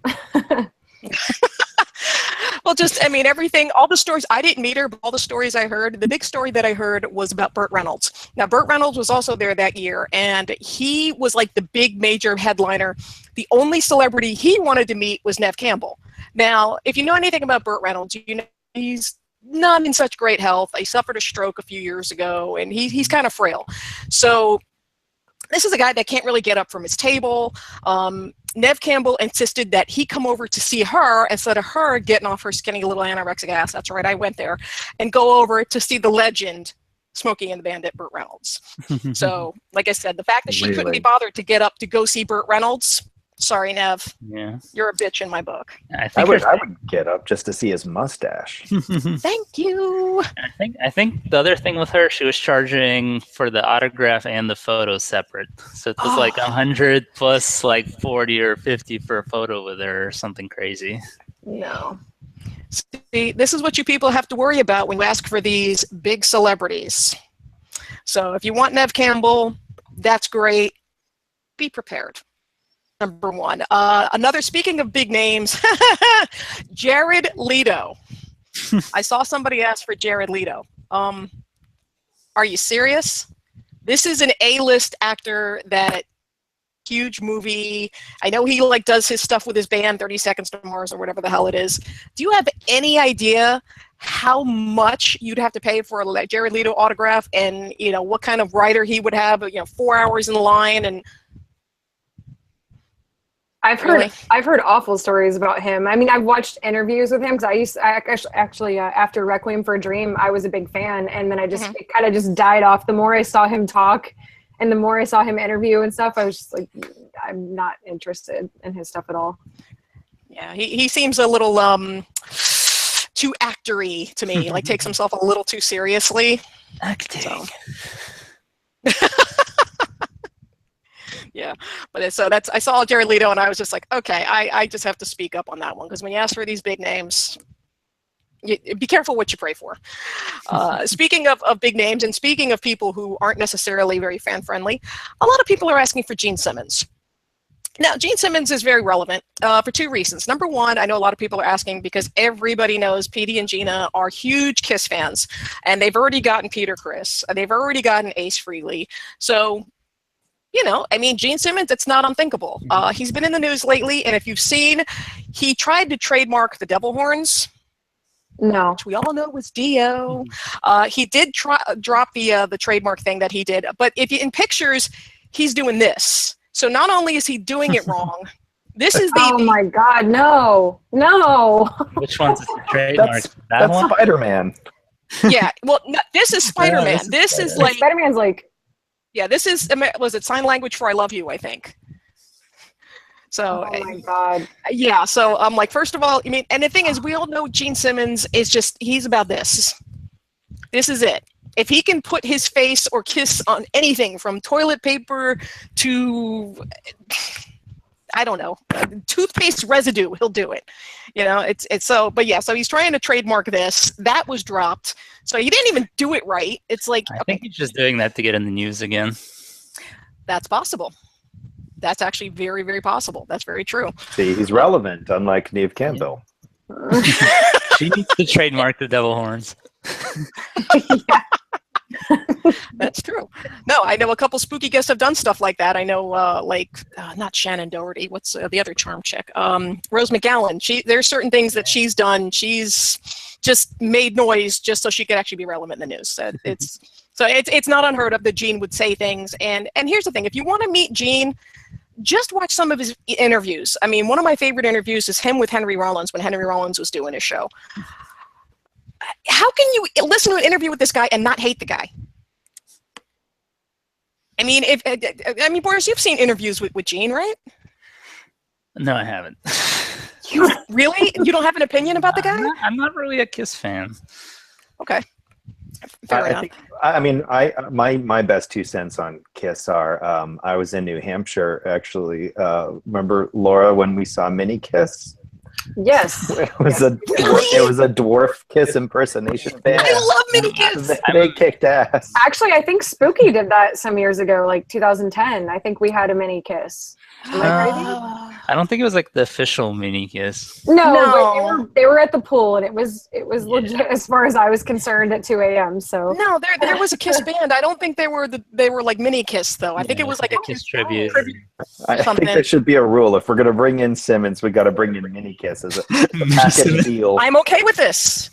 Well, just, I mean, everything, all the stories, I didn't meet her, but all the stories I heard, the big story that I heard was about Burt Reynolds. Now, Burt Reynolds was also there that year, and he was like the big major headliner. The only celebrity he wanted to meet was Neve Campbell. Now, if you know anything about Burt Reynolds, you know he's not in such great health. He suffered a stroke a few years ago, and he's kind of frail. So this is a guy that can't really get up from his table. Neve Campbell insisted that he come over to see her instead of her getting off her skinny little anorexic ass. That's right, I went there, and go over to see the legend, Smokey and the Bandit, Burt Reynolds. So, like I said, the fact that she couldn't be bothered to get up to go see Burt Reynolds, sorry, Neve. Yeah. You're a bitch in my book. I would get up just to see his mustache. Thank you. I think the other thing with her, she was charging for the autograph and the photo separate. So it was like 100 plus like 40 or 50 for a photo with her or something crazy. No. See, this is what you people have to worry about when you ask for these big celebrities. So if you want Neve Campbell, that's great. Be prepared. Number one. Another, speaking of big names, Jared Leto. I saw somebody ask for Jared Leto. Are you serious? This is an A-list actor that huge movie. I know he like does his stuff with his band 30 Seconds to Mars or whatever the hell it is. Do you have any idea how much you'd have to pay for a Jared Leto autograph, and you know what kind of writer he would have, 4 hours in line? And I've heard awful stories about him. I mean, I've watched interviews with him because actually after Requiem for a Dream, I was a big fan, and then it kind of just died off. The more I saw him talk, and the more I saw him interview and stuff, I was just like, I'm not interested in his stuff at all. Yeah, he seems a little too actory to me. Like takes himself a little too seriously. Acting. So. Yeah, but so I saw Jared Leto and I was just like, okay, I just have to speak up on that one, because when you ask for these big names, be careful what you pray for. Speaking of big names, and speaking of people who aren't necessarily very fan-friendly, a lot of people are asking for Gene Simmons. Now, Gene Simmons is very relevant for two reasons. Number one, I know a lot of people are asking because everybody knows Petey and Gina are huge Kiss fans, and they've already gotten Peter Criss, they've already gotten Ace Frehley. So, you know, I mean, Gene Simmons, it's not unthinkable. He's been in the news lately, and if you've seen, he tried to trademark the devil horns. No. Which we all know was Dio. He did drop the trademark thing that he did, but if you in pictures, he's doing this. So not only is he doing it wrong, this is the. Oh my God! No, no. Which one's the trademark? That's Spider-Man. Yeah, well, no, this is Spider-Man. This is like Spider-Man's like. Yeah, this is, was it sign language for "I love you"? I think. So. Oh my God. Yeah, so I'm like, first of all, I mean, and the thing is, we all know Gene Simmons is just, he's about this. This is it. If he can put his face or kiss on anything from toilet paper to, I don't know, toothpaste residue, he'll do it. You know, it's so, but yeah, so he's trying to trademark this. That was dropped. So he didn't even do it right. It's like, I think he's just doing that to get in the news again. That's possible. That's actually very, very possible. That's very true. See, he's relevant, unlike Neve Campbell. She needs to trademark the devil horns. That's true. No, I know a couple spooky guests have done stuff like that. I know, not Shannon Doherty. What's the other charm chick? Rose McGowan. There's certain things that she's done. She's just made noise just so she could actually be relevant in the news. It's not unheard of that Gene would say things. And here's the thing: if you want to meet Gene, just watch some of his interviews. I mean, one of my favorite interviews is him with Henry Rollins when Henry Rollins was doing his show. How can you listen to an interview with this guy and not hate the guy? I mean, Boris, you've seen interviews with Gene, right? No, I haven't. You really? You don't have an opinion about the guy? I'm not really a Kiss fan. Okay. Fair enough. My best 2 cents on Kiss are I was in New Hampshire actually. Remember, Laura, when we saw Mini Kiss? Yes. It was a dwarf Kiss impersonation band. I love Mini Kiss. They kicked ass. Actually, I think Spooky did that some years ago, like 2010. I think we had a Mini Kiss. Am I crazy? I don't think it was like the official Mini Kiss. No. But they were at the pool, and it was legit as far as I was concerned at 2 a.m. So no, there was a Kiss band. I don't think they were like Mini Kiss though. I think it was like a Kiss tribute. I think there should be a rule: if we're going to bring in Simmons, we got to bring in Mini Kiss as a package deal. I'm okay with this.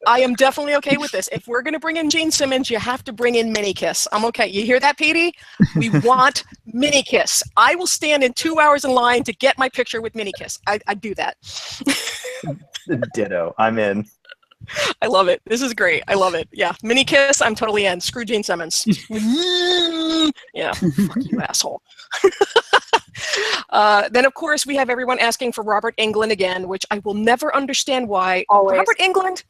I am definitely okay with this. If we're going to bring in Gene Simmons, you have to bring in Mini Kiss. I'm okay. You hear that, Petey? We want Mini Kiss. I will stand in 2 hours in line to get my picture with Mini Kiss. I do that. Ditto. I'm in. I love it. This is great. I love it. Yeah. Mini Kiss, I'm totally in. Screw Gene Simmons. Yeah. Fuck you, asshole. Then, of course, we have everyone asking for Robert Englund again, which I will never understand why. Always. Robert Englund,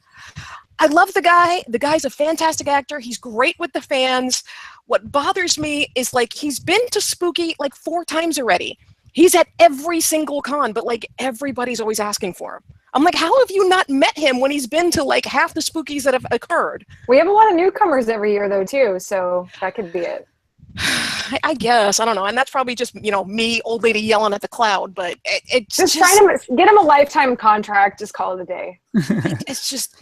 I love the guy. The guy's a fantastic actor. He's great with the fans. What bothers me is, like, he's been to Spooky like 4 times already. He's at every single con, but, like, everybody's always asking for him. I'm like, how have you not met him when he's been to, like, half the Spookies that have occurred? We have a lot of newcomers every year, though, too, so that could be it. I guess. I don't know. And that's probably just, me, old lady yelling at the cloud, but it's just trying to get him a lifetime contract, just call it a day. It's just,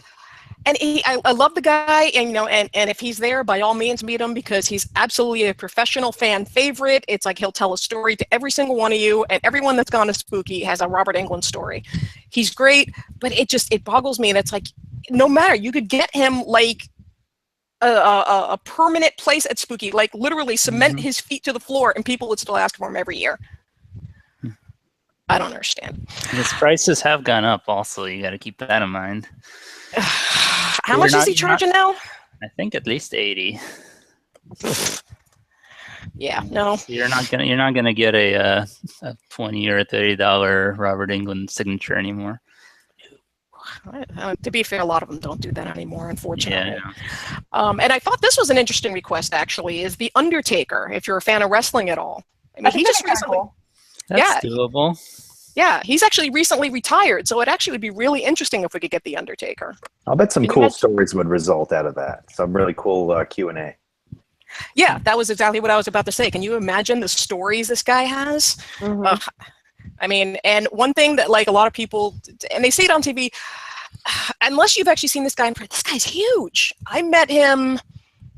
and I love the guy, and, and if he's there, by all means, meet him, because he's absolutely a professional fan favorite. It's like he'll tell a story to every single one of you, and everyone that's gone to Spooky has a Robert Englund story. He's great, but it boggles me. And it's like, no matter, you could get him like a permanent place at Spooky, like literally cement his feet to the floor, and people would still ask for him every year. I don't understand. His prices have gone up also. You got to keep that in mind. How much is he charging now? I think at least 80. Yeah, no. You're not gonna get a $20 or $30 Robert Englund signature anymore. To be fair, a lot of them don't do that anymore, unfortunately. Yeah. And I thought this was an interesting request, actually, is The Undertaker, if you're a fan of wrestling at all. I mean, he just recently... That's doable. Yeah, he's actually recently retired, so it actually would be really interesting if we could get the Undertaker. I'll bet some Can you cool imagine- stories would result out of that. Some really cool Q&A. Yeah, that was exactly what I was about to say. Can you imagine the stories this guy has? Mhm. I mean, and one thing that like a lot of people, and they say it on TV, unless you've actually seen this guy in person, this guy's huge. I met him,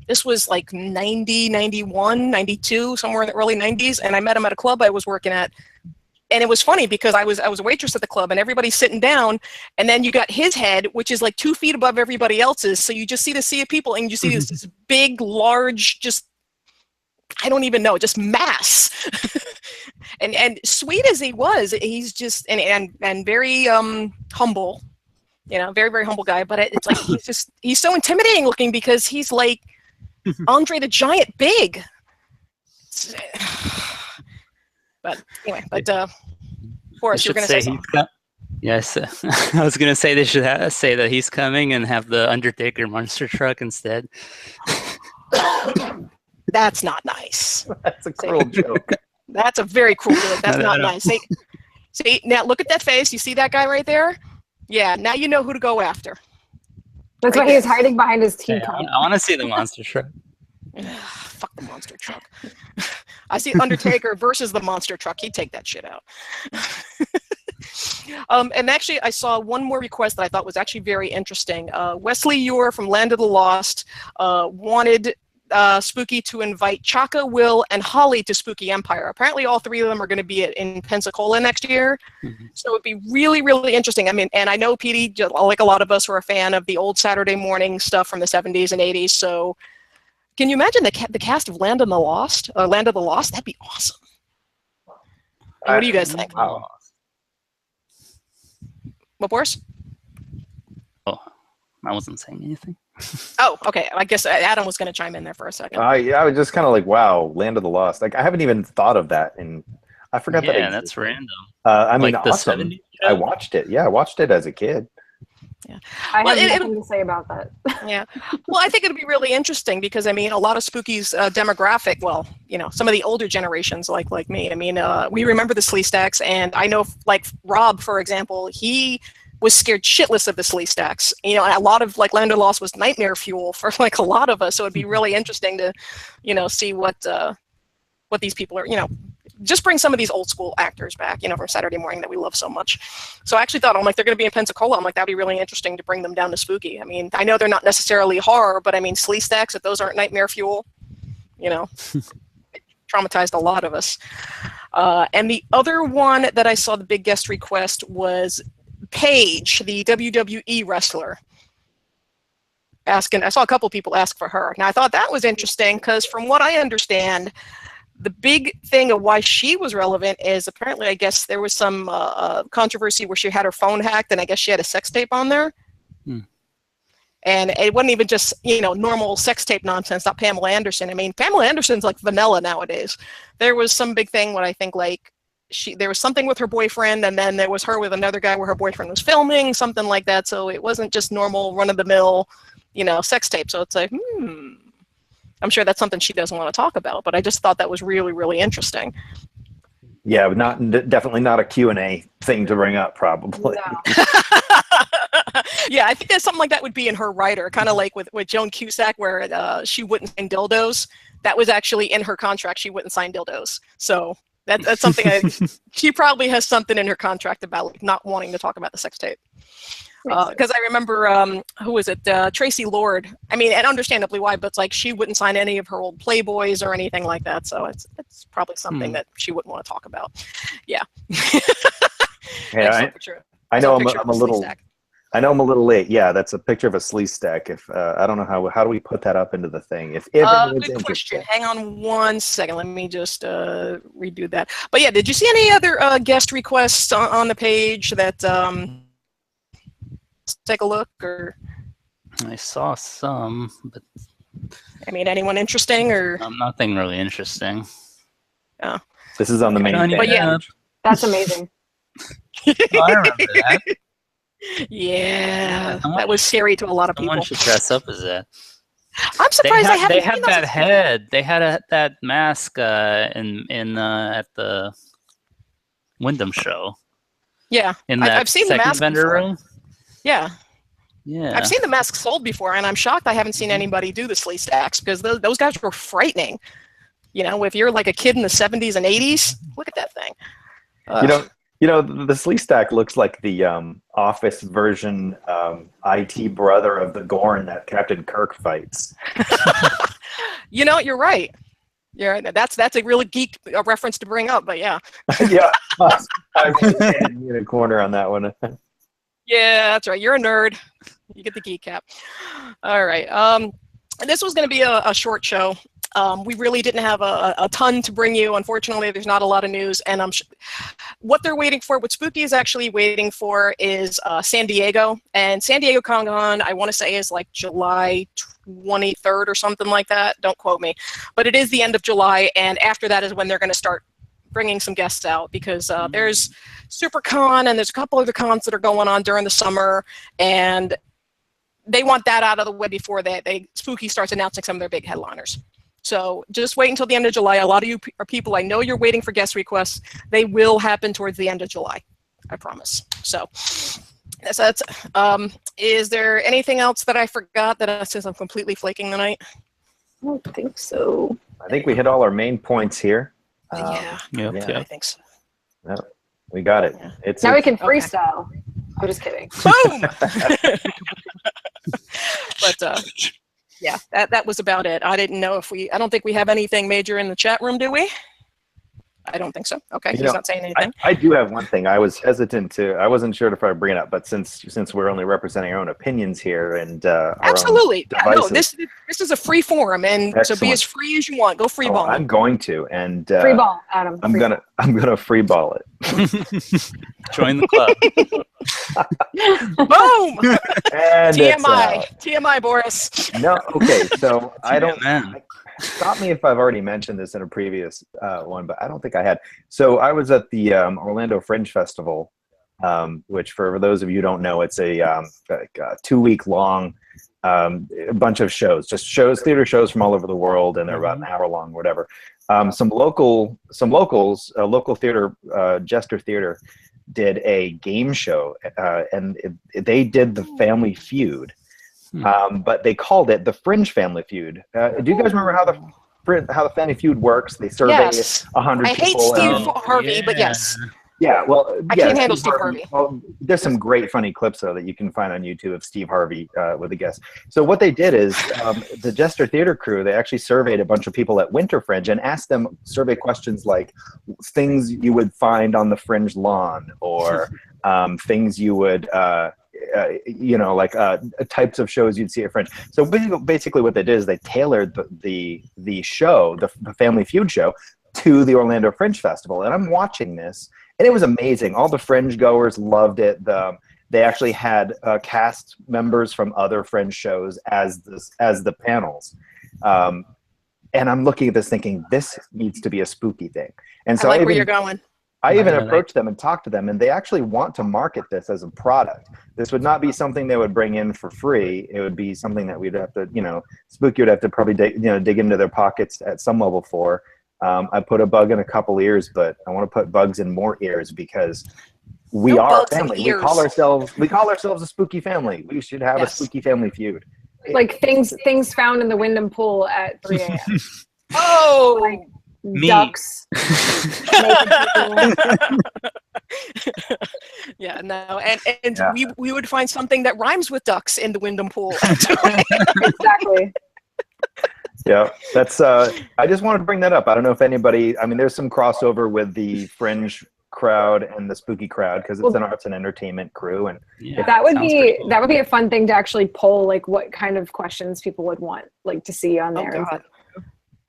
this was like 90, 91, 92, somewhere in the early 90s, and I met him at a club I was working at. And it was funny because I was a waitress at the club and everybody's sitting down, and then you got his head, which is like 2 feet above everybody else's. So you just see the sea of people, and you see this big, large, just, I don't even know, just mass. and sweet as he was, he's just and very humble, you know, very, very humble guy. But it's like he's so intimidating looking because he's like Andre the Giant big. But anyway, Boris, you're going to say something. Yes, I was going to say they should say that he's coming and have the Undertaker monster truck instead. That's not nice. That's a cruel joke. That's a very cruel joke. That's not nice. See, now look at that face. You see that guy right there? Yeah, now you know who to go after. That's why he's hiding behind his teacup. I want to see the monster truck. Fuck the monster truck. I see Undertaker versus the monster truck. He'd take that shit out. And actually, I saw one more request that I thought was actually very interesting. Wesley Ure from Land of the Lost wanted Spooky to invite Chaka, Will, and Holly to Spooky Empire. Apparently, all 3 of them are going to be in Pensacola next year. So it'd be really, really interesting. I mean, and I know Petey, like a lot of us, were a fan of the old Saturday morning stuff from the 70s and 80s. So can you imagine the cast of Land of the Lost? That'd be awesome. What do you guys think? Wow. What, Boris? Oh, I wasn't saying anything. Oh, okay. I guess Adam was going to chime in there for a second. Yeah, I was just kind of like, wow, Land of the Lost. Like, I haven't even thought of that, and I forgot that. Yeah, that's random. I mean, Like the awesome. 70s I show? watched it. Yeah, I watched it as a kid. Yeah. I Well, have nothing to say about that. Yeah. Well, I think it'd be really interesting because, I mean, a lot of Spooky's demographic, well, you know, some of the older generations like me, I mean, we remember the Slee Stacks, and I know, like, Rob, for example, he was scared shitless of the Slee Stacks. You know, and a lot of, like, Land of the Lost was nightmare fuel for, like, a lot of us, so it'd be really interesting to, you know, see what these people are, you know, just bring some of these old school actors back, you know, from Saturday morning that we love so much. So I actually thought, I'm like, they're going to be in Pensacola. I'm like, that'd be really interesting to bring them down to Spooky. I mean, I know they're not necessarily horror, but I mean, Slee Stacks, if those aren't nightmare fuel, you know, it traumatized a lot of us. And the other one that I saw the big guest request was Paige, the WWE wrestler. I saw a couple people ask for her. Now, I thought that was interesting because from what I understand, the big thing of why she was relevant is apparently, I guess, there was some controversy where she had her phone hacked, and I guess she had a sex tape on there. And it wasn't even just, you know, normal sex tape nonsense, not Pamela Anderson. I mean, Pamela Anderson's like vanilla nowadays. There was some big thing when I think, like, there was something with her boyfriend, and then there was her with another guy where her boyfriend was filming, something like that. So it wasn't just normal run-of-the-mill, you know, sex tape. So it's like, I'm sure that's something she doesn't want to talk about, but I just thought that was really, really interesting. Yeah, definitely not a Q&A thing to bring up, probably. No. Yeah, I think that something like that would be in her writer, kind of like with Joan Cusack, where she wouldn't sign dildos. That was actually in her contract. She wouldn't sign dildos. So that's something she probably has something in her contract about, like, not wanting to talk about the sex tape. Because I remember, who was it? Tracy Lord. I mean, and understandably why, but it's like she wouldn't sign any of her old Playboys or anything like that. So it's probably something that she wouldn't want to talk about. Yeah. Yeah, I know I'm a little. I know I'm a little late. Yeah, that's a picture of a Slee Stack. If I don't know how do we put that up into the thing? If everyone's good question. interested. Hang on one second. Let me just redo that. But yeah, did you see any other guest requests on the page that? Take a look, or I saw some, but I mean, anyone interesting or nothing really interesting. Oh. This is on the main page. But yeah, That's amazing. Oh, I remember that. Yeah, that was scary to a lot of people. Someone should dress up as that. I'm surprised I haven't. They had that head. They had that mask in at the Wyndham show. Yeah, in that I've seen the second mask vendor before. room. Yeah. Yeah. I've seen the masks sold before, and I'm shocked I haven't seen anybody do the slee stacks because those guys were frightening. You know, if you're like a kid in the 70s and 80s, look at that thing. The slee stack looks like the Office version IT brother of the Gorn that Captain Kirk fights. You know, you're right. You're right. That's a really geek reference to bring up, but yeah. Yeah, I didn't need a corner on that one. Yeah, that's right. You're a nerd. You get the geek cap. All right. This was going to be a short show. We really didn't have a ton to bring you. Unfortunately, there's not a lot of news. And what they're waiting for, what Spooky is actually waiting for is San Diego. And San Diego Con, I want to say, is like July 23rd or something like that. Don't quote me. But it is the end of July. And after that is when they're going to start bringing some guests out, because there's SuperCon and there's a couple other cons that are going on during the summer, and they want that out of the way before Spooky starts announcing some of their big headliners. So just wait until the end of July. A lot of you are people, I know you're waiting for guest requests. They will happen towards the end of July, I promise. So that's is there anything else that I forgot that since I'm completely flaking tonight? I don't think so. I think we hit all our main points here. Yeah, I think so. No, we got it. Now we can freestyle. I'm just kidding. Boom! But yeah, that was about it. I didn't know I don't think we have anything major in the chat room, do we? I don't think so. Okay, he's not saying anything. I do have one thing. I was hesitant I wasn't sure if I would bring it up, but since we're only representing our own opinions here and absolutely, our own devices, this is a free forum, and excellent. So be as free as you want. Go free ball. I'm going to, and free ball, Adam. I'm gonna free ball it. Join the club. Boom! And TMI, Boris. No, okay. So I don't. Man. Stop me if I've already mentioned this in a previous one, but I don't think I had. So I was at the Orlando Fringe Festival, which for those of you who don't know, it's a 2-week long bunch of shows, theater shows from all over the world, and they're about an hour long, whatever. Some locals, local theater, Jester Theater, did a game show, and they did the Family Feud. But they called it the Fringe Family Feud. Do you guys remember how the Family Feud works? They survey 100 people. I hate Steve Harvey, but yes. Yeah, well, I can't handle Steve Harvey. Well, there's some great funny clips though that you can find on YouTube of Steve Harvey with a guest. So what they did is the Jester Theater crew, they actually surveyed a bunch of people at Winter Fringe and asked them survey questions like things you would find on the Fringe lawn, or things you would types of shows you'd see at Fringe. So basically what they did is they tailored the show, the Family Feud show, to the Orlando Fringe Festival. And I'm watching this, and it was amazing. All the Fringe goers loved it. They actually had cast members from other Fringe shows as the panels. And I'm looking at this thinking, this needs to be a Spooky thing. And so I like where you're going. I even approached them and talked to them, and they actually want to market this as a product. This would not be something they would bring in for free. It would be something that we'd have to, Spooky would have to probably dig into their pockets at some level for. I put a bug in a couple ears, but I want to put bugs in more ears because we are a family. We call ourselves a Spooky family. We should have a Spooky Family Feud. Like things found in the Wyndham pool at 3 a.m. Oh, like ducks. Yeah, no, and we would find something that rhymes with ducks in the Wyndham pool. Exactly. Yeah, that's. I just wanted to bring that up. I don't know if anybody. I mean, there's some crossover with the Fringe crowd and the Spooky crowd because it's an arts and entertainment crew, and that would be cool. That would be a fun thing to actually poll, like what kind of questions people would want to see on there,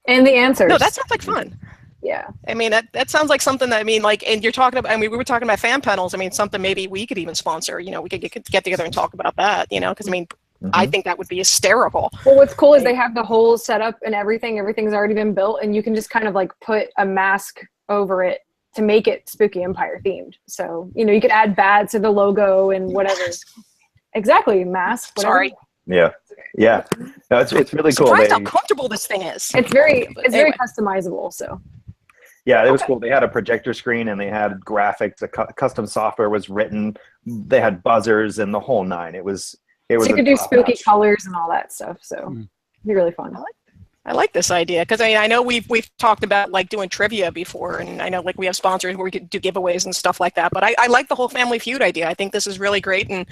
and the answers. No, that sounds like fun. Yeah, I mean that sounds like something that and you're talking about. I mean, we were talking about fan panels. I mean, something maybe we could even sponsor. We could get together and talk about that. Because I mean. Mm-hmm. I think that would be hysterical. Well, what's cool is they have the whole setup and everything. Everything's already been built, and you can just kind of like put a mask over it to make it Spooky Empire themed. So, you could add bats to the logo and whatever. Exactly, mask. Whatever. Sorry. Yeah. Yeah. No, it's really cool. Surprised how comfortable this thing is. It's very customizable. So. Yeah, it was cool. They had a projector screen and they had graphics. Custom software was written. They had buzzers and the whole nine. It was. So you could do spooky colors and all that stuff. So it'd be really fun. I like this idea because I know we've talked about like doing trivia before, and I know like we have sponsors where we could do giveaways and stuff like that. But I like the whole Family Feud idea. I think this is really great, and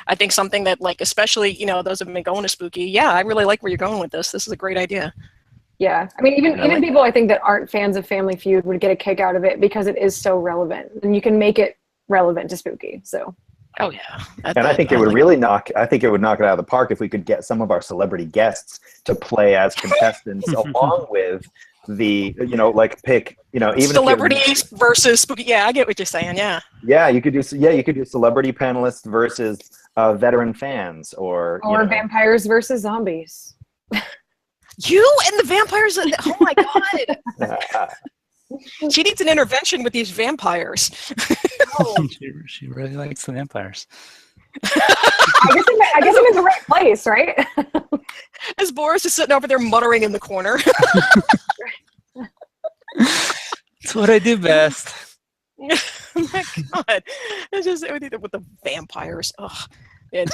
I think something that like especially those who've been going to Spooky. Yeah, I really like where you're going with this. This is a great idea. Yeah, I mean even people I think that aren't fans of Family Feud would get a kick out of it because it is so relevant, and you can make it relevant to Spooky. So. Oh yeah, and I think it would really knock. I think it would knock it out of the park if we could get some of our celebrity guests to play as contestants, along with the like pick even celebrities versus spooky. Yeah, I get what you're saying. Yeah. Yeah, you could do celebrity panelists versus veteran fans, or vampires versus zombies. You and the vampires! Oh my god. She needs an intervention with these vampires. Oh. She really likes the vampires. I guess I'm in the right place, right? As Boris is sitting over there muttering in the corner. That's what I do best. Oh my god! It's just with the vampires. Ugh. And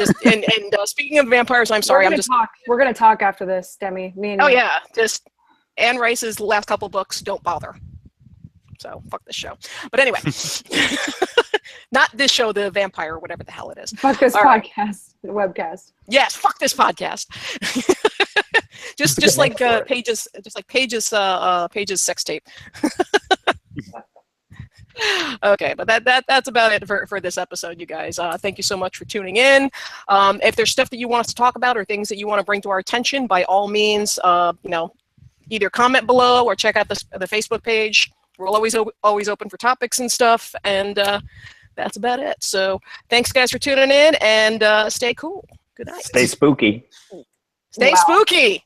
speaking of vampires, I'm sorry. We're gonna talk after this, Demmie. Me and you. Oh yeah, just Anne Rice's last couple books. Don't bother. So fuck this show. But anyway, not this show, the vampire, whatever the hell it is. Fuck this podcast, the webcast. Yes, fuck this podcast. just like Paige's sex tape. Okay, but that's about it for this episode, you guys. Thank you so much for tuning in. If there's stuff that you want us to talk about or things that you want to bring to our attention, by all means, either comment below or check out the Facebook page. We're always open for topics and stuff, and that's about it. So thanks, guys, for tuning in, and stay cool. Good night. Stay spooky. Stay spooky.